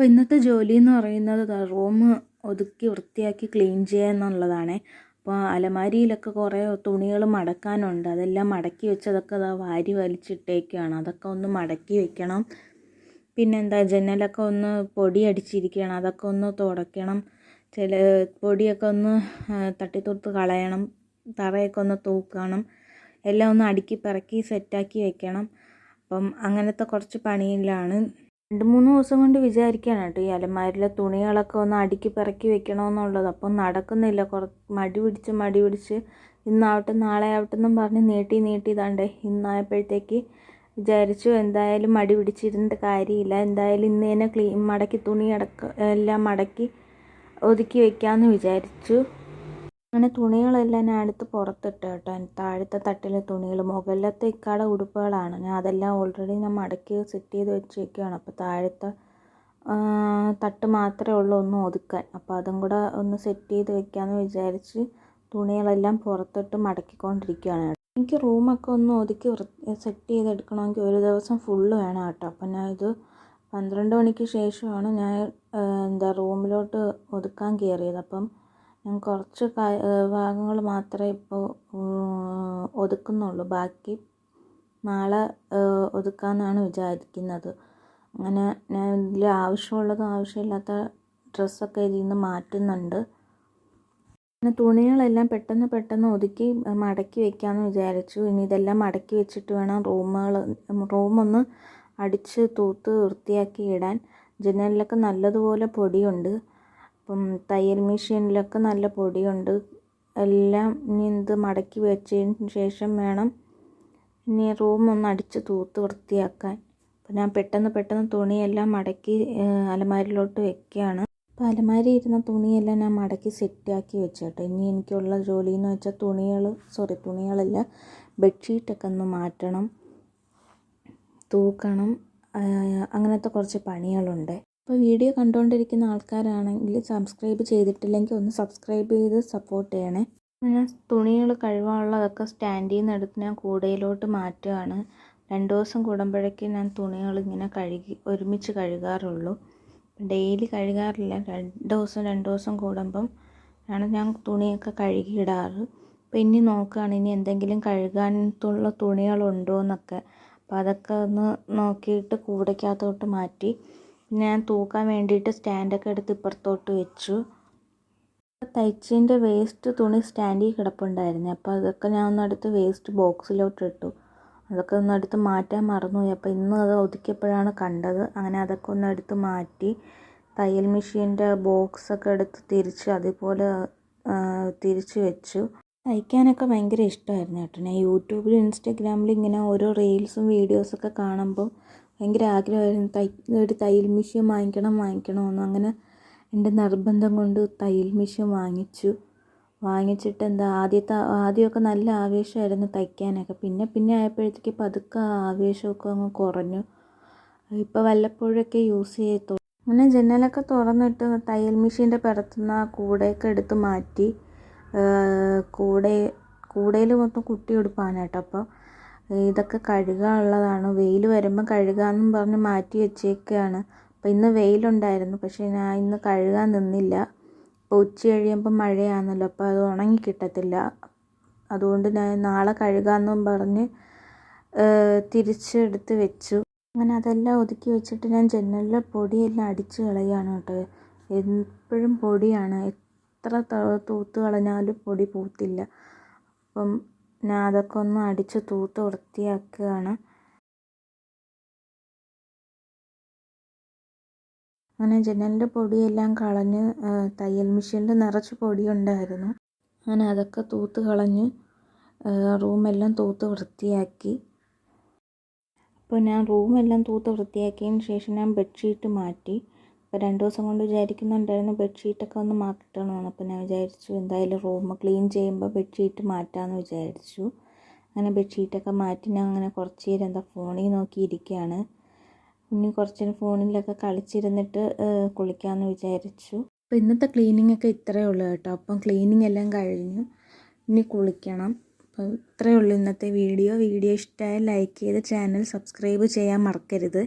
അപ്പോൾ ഇന്നത്തെ ജോലി എന്ന് പറയുന്നത് റൂം ഒതുക്കി വൃത്തിയാക്കി ക്ലീൻ ചെയ്യുക എന്നുള്ളതാണ്. അപ്പോൾ അലമാരിയിലൊക്കെ കുറേ തുണികൾ മടക്കാനുണ്ട്. അതെല്ലാം മടക്കി വെച്ചതൊക്കെ വാരി വലിച്ചിട്ടേക്കാണ്. അതൊക്കെ ഒന്ന് മടക്കി വെക്കണം. പിന്നെന്താ, ജനലൊക്കെ ഒന്ന് പൊടി അടിച്ചിരിക്കുകയാണ്, അതൊക്കെ ഒന്ന് തുടയ്ക്കണം. ചില പൊടിയൊക്കെ ഒന്ന് തട്ടിത്തുടുത്ത് കളയണം. തറയൊക്കെ ഒന്ന് തൂക്കണം. എല്ലാം ഒന്ന് അടുക്കി പെറുക്കി സെറ്റാക്കി വെക്കണം. അപ്പം അങ്ങനത്തെ കുറച്ച് പണിയിലാണ്. 2-3 ദിവസം കൊണ്ട് വിചാരിക്കുകയാണ് കേട്ടോ ഈ അലമാരിലെ തുണികളൊക്കെ ഒന്ന് അടുക്കി പെറുക്കി വെക്കണമെന്നുള്ളത്. അപ്പം നടക്കുന്നില്ല. മടി പിടിച്ച് ഇന്നാവട്ടെ നാളെ ആവട്ടെ എന്നും പറഞ്ഞ് നീട്ടി ഇതാണ്ടേ ഇന്നായപ്പോഴത്തേക്ക് വിചാരിച്ചു എന്തായാലും മടി പിടിച്ചിരുന്നിട്ട് കാര്യമില്ല, എന്തായാലും ഇന്ന് തന്നെ മടക്കി തുണി എല്ലാം മടക്കി ഒതുക്കി വെക്കാമെന്ന് വിചാരിച്ചു. അങ്ങനെ തുണികളെല്ലാം ഞാൻ എടുത്ത് പുറത്തിട്ട് കേട്ടോ. താഴത്തെ തട്ടിലെ തുണികൾ, മുകളിലത്തെ ഇക്കാടെ ഉടുപ്പുകളാണ്. അതെല്ലാം ഓൾറെഡി ഞാൻ മടക്കി സെറ്റ് ചെയ്ത് വെച്ചേക്കുകയാണ്. അപ്പോൾ താഴത്തെ തട്ട് മാത്രമേ ഉള്ളൂ ഒന്ന് ഒതുക്കാൻ. അപ്പോൾ അതും കൂടെ ഒന്ന് സെറ്റ് ചെയ്ത് വെക്കാമെന്ന് വിചാരിച്ച് തുണികളെല്ലാം പുറത്തിട്ട് മടക്കിക്കൊണ്ടിരിക്കുകയാണ്. എനിക്ക് റൂമൊക്കെ ഒന്ന് ഒതുക്കി സെറ്റ് ചെയ്തെടുക്കണമെങ്കിൽ ഒരു ദിവസം ഫുള്ള് വേണം കേട്ടോ. അപ്പം ഞാൻ ഇത് 12 മണിക്ക് ശേഷമാണ് ഞാൻ റൂമിലോട്ട് ഒതുക്കാൻ കയറിയത്. അപ്പം ഞാൻ കുറച്ച് ഭാഗങ്ങൾ മാത്രമേ ഇപ്പോൾ ഒതുക്കുന്നുള്ളൂ. ബാക്കി നാളെ ഒതുക്കാമെന്നാണ് വിചാരിക്കുന്നത്. അങ്ങനെ ഞാൻ ഇതിൽ ആവശ്യമുള്ളതും ആവശ്യമില്ലാത്ത ഡ്രസ്സൊക്കെ ഇതിൽ നിന്ന് മാറ്റുന്നുണ്ട്. പിന്നെ തുണികളെല്ലാം പെട്ടെന്ന് ഒതുക്കി മടക്കി വെക്കാമെന്ന് വിചാരിച്ചു. ഇനി ഇതെല്ലാം മടക്കി വെച്ചിട്ട് വേണം റൂമൊന്ന് അടിച്ച് തൂത്ത് വൃത്തിയാക്കി ഇടാൻ. ജനലിലൊക്കെ നല്ലതുപോലെ പൊടിയുണ്ട്. അപ്പം തയ്യൽ മെഷീനിലൊക്കെ നല്ല പൊടിയുണ്ട്. എല്ലാം ഇനി ഇത് മടക്കി വെച്ചതിന് ശേഷം വേണം ഇനി റൂമൊന്ന് അടിച്ച് തൂത്ത് വൃത്തിയാക്കാൻ. അപ്പം ഞാൻ പെട്ടെന്ന് തുണിയെല്ലാം മടക്കി അലമാരിയിലോട്ട് വെക്കുകയാണ്. അപ്പോൾ അലമാരി ഇരുന്ന തുണിയെല്ലാം ഞാൻ മടക്കി സെറ്റാക്കി വെച്ചു കേട്ടോ. ഇനി എനിക്കുള്ള ജോലി എന്ന് വെച്ചാൽ തുണികളല്ല, ബെഡ്ഷീറ്റൊക്കെ ഒന്ന് മാറ്റണം, തൂക്കണം, അങ്ങനത്തെ കുറച്ച് പണികളുണ്ട്. അപ്പോൾ വീഡിയോ കണ്ടുകൊണ്ടിരിക്കുന്ന ആൾക്കാരാണെങ്കിൽ സബ്സ്ക്രൈബ് ചെയ്തിട്ടില്ലെങ്കിൽ ഒന്ന് സബ്സ്ക്രൈബ് ചെയ്ത് സപ്പോർട്ട് ചെയ്യണേ. ഞാൻ തുണികൾ കഴുകാനുള്ളതൊക്കെ സ്റ്റാൻഡിൽ നിന്ന് എടുത്ത് ഞാൻ കൂടയിലോട്ട് മാറ്റുകയാണ്. 2 ദിവസം കൂടുമ്പോഴേക്ക് ഞാൻ തുണികൾ ഇങ്ങനെ ഒരുമിച്ച് കഴുകാറുള്ളൂ. ഡെയിലി കഴുകാറില്ല. 2 ദിവസം കൂടുമ്പം ആണ് ഞാൻ തുണിയൊക്കെ കഴുകിയിടാറ്. അപ്പോൾ ഇനി നോക്കുകയാണ് ഇനി എന്തെങ്കിലും കഴുകാനുള്ള തുണികളുണ്ടോ എന്നൊക്കെ. അപ്പോൾ അതൊക്കെ ഒന്ന് നോക്കിയിട്ട് കൂടയ്ക്കകത്തോട്ട് മാറ്റി. പിന്നെ ഞാൻ തൂക്കാൻ വേണ്ടിയിട്ട് സ്റ്റാൻഡൊക്കെ എടുത്ത് ഇപ്പുറത്തോട്ട് വെച്ചു. തയ്ച്ചതിൻ്റെ വേസ്റ്റ് തുണി സ്റ്റാൻഡിൽ കിടപ്പുണ്ടായിരുന്നു. അപ്പോൾ അതൊക്കെ ഞാൻ ഒന്നെടുത്ത് വേസ്റ്റ് ബോക്സിലോട്ട് ഇട്ടു. അതൊക്കെ ഒന്നെടുത്ത് മാറ്റാൻ മറന്നുപോയി. അപ്പോൾ ഇന്ന് അത് ഒതുക്കിയപ്പോഴാണ് കണ്ടത്. അങ്ങനെ അതൊക്കെ ഒന്നെടുത്ത് മാറ്റി തയ്യൽ മെഷീൻ്റെ ബോക്സൊക്കെ എടുത്ത് അതുപോലെ തിരിച്ച് വെച്ചു. തയ്ക്കാനൊക്കെ ഭയങ്കര ഇഷ്ടമായിരുന്നു കേട്ടോ. ഞാൻ യൂട്യൂബിലും ഇൻസ്റ്റാഗ്രാമിലും ഇങ്ങനെ ഓരോ റീൽസും വീഡിയോസൊക്കെ കാണുമ്പോൾ ഭയങ്കര ആഗ്രഹമായിരുന്നു ഒരു തയ്യൽ മെഷീൻ വാങ്ങിക്കണമെന്ന്. അങ്ങനെ എൻ്റെ നിർബന്ധം കൊണ്ട് തയ്യൽ മെഷീൻ വാങ്ങിച്ചിട്ട് ആദ്യമൊക്കെ നല്ല ആവേശമായിരുന്നു തയ്ക്കാനൊക്കെ. പിന്നെ ആയപ്പോഴത്തേക്ക് പതുക്കെ ആവേശമൊക്കെ അങ്ങ് കുറഞ്ഞു. ഇപ്പോൾ വല്ലപ്പോഴൊക്കെ യൂസ് ചെയ്യത്തുള്ളൂ. അങ്ങനെ ജനലൊക്കെ തുറന്നിട്ട് തയ്യൽ മെഷീൻ്റെ പുറത്തുനിന്ന് ആ കൂടയൊക്കെ എടുത്ത് മാറ്റി. കൂടയിൽ മൊത്തം കുട്ടിയുടുപ്പാണ് കേട്ടോ. അപ്പോൾ ഇതൊക്കെ കഴുകാനുള്ളതാണ്. വെയിൽ വരുമ്പം കഴുകാമെന്നും പറഞ്ഞ് മാറ്റി വെച്ചേക്കുകയാണ്. അപ്പോൾ ഇന്ന് വെയിലുണ്ടായിരുന്നു, പക്ഷേ ഞാൻ ഇന്ന് കഴുകാൻ നിന്നില്ല. ഇപ്പോൾ ഉച്ച കഴിയുമ്പോൾ മഴയാണല്ലോ, അപ്പോൾ അത് ഉണങ്ങി കിട്ടത്തില്ല. അതുകൊണ്ട് ഞാൻ നാളെ കഴുകാമെന്നും പറഞ്ഞ് തിരിച്ചെടുത്ത് വെച്ചു. അങ്ങനെ അതെല്ലാം ഒതുക്കി വെച്ചിട്ട് ഞാൻ ജനലിലെ പൊടിയെല്ലാം അടിച്ച് കളയുകയാണ് കേട്ടോ. എപ്പോഴും പൊടിയാണ്, എത്ര തൂത്ത് കളഞ്ഞാലും പൊടി പോകത്തില്ല. അപ്പം ഞാൻ അതൊക്കെ ഒന്ന് അടിച്ച് തൂത്ത് വൃത്തിയാക്കുകയാണ്. അങ്ങനെ ജനലിൻ്റെ പൊടിയെല്ലാം കളഞ്ഞ് തയ്യൽ മെഷീനിൽ നിറച്ച് പൊടിയുണ്ടായിരുന്നു. അങ്ങനെ അതൊക്കെ തൂത്ത് കളഞ്ഞ് റൂമെല്ലാം തൂത്ത് വൃത്തിയാക്കി. അപ്പോൾ ഞാൻ റൂമെല്ലാം തൂത്ത് വൃത്തിയാക്കിയതിന് ശേഷം ഞാൻ ബെഡ്ഷീറ്റ് മാറ്റി. അപ്പോൾ 2 ദിവസം കൊണ്ട് വിചാരിക്കുന്നുണ്ടായിരുന്നു ബെഡ്ഷീറ്റൊക്കെ ഒന്ന് മാറ്റണമെന്ന്. അപ്പോൾ ഞാൻ വിചാരിച്ചു എന്തായാലും റൂം ക്ലീൻ ചെയ്യുമ്പോൾ ബെഡ്ഷീറ്റ് മാറ്റാമെന്ന് വിചാരിച്ചു. അങ്ങനെ ബെഡ്ഷീറ്റൊക്കെ മാറ്റി ഞാൻ അങ്ങനെ കുറച്ച് നേരം ഫോണിൽ നോക്കിയിരിക്കുകയാണ്. ഇനി കുറച്ച് നേരം ഫോണിലൊക്കെ കളിച്ചിരുന്നിട്ട് കുളിക്കാമെന്ന് വിചാരിച്ചു. അപ്പോൾ ഇന്നത്തെ ക്ലീനിങ് ഒക്കെ ഇത്രയേ ഉള്ളൂ കേട്ടോ. അപ്പം ക്ലീനിങ് എല്ലാം കഴിഞ്ഞു, ഇനി കുളിക്കണം. അപ്പോൾ ഇത്രയേ ഉള്ളൂ ഇന്നത്തെ വീഡിയോ ഇഷ്ടമായാൽ ലൈക്ക് ചെയ്ത് ചാനൽ സബ്സ്ക്രൈബ് ചെയ്യാൻ മറക്കരുത്.